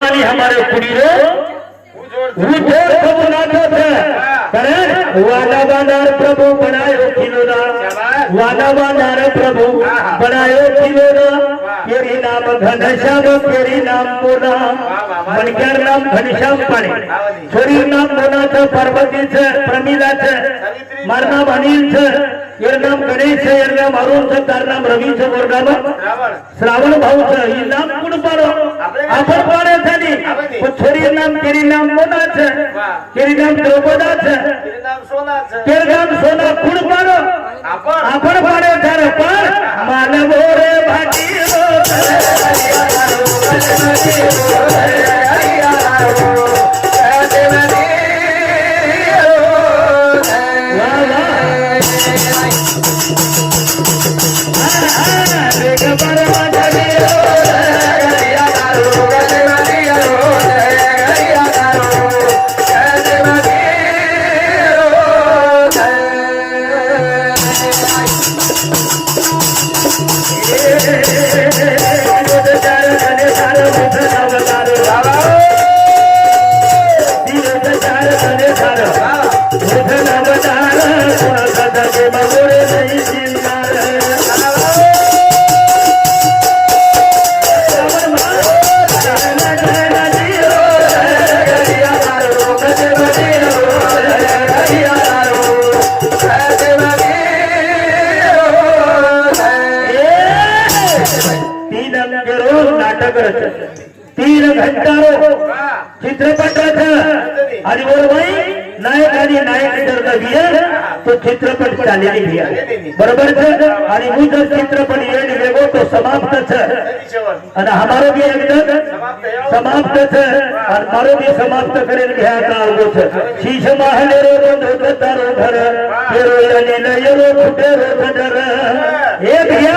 हमारे कुड़ीरो उजोर प्रभु नाथ कारण वादावादार प्रभु बनायो खिलोरा वादावादार प्रभु बनायो खिलोरा केरी नाम घनश्याम केरी नाम मोना मनकर नाम घनश्याम पाणी शरीर नाम मोनाचं पार्वतीचं प्रमिलाचं मारना अनिलचं यर नाम गणेश यर नाम अरुणचं तार नाम रवीचं वर नाम श्रावण भाऊचं ही नाम कुण पारो आपण पाण्यासाठी पण शरीर नाम केरी नाम मोनाचं केरी नाम द्रौपदाचं केरी नाम सोना कुण पारो आपण पाण्याचं पण मानवो रे भाटी तीन घंटारो चित्रपट आणि बरोबर नायक आणि नायक जर तो चित्रपट चालेली भैया बरोबर आणि मु जर चित्रपट येणे वेगो तो समाप्त आणि हमारो भी एकदम समाप्त और मारो भी समाप्त करेल घ्या का अवगोच शीश महले रो धोतारो घर फेरो यने लयरो फुटे रो धर हे भैया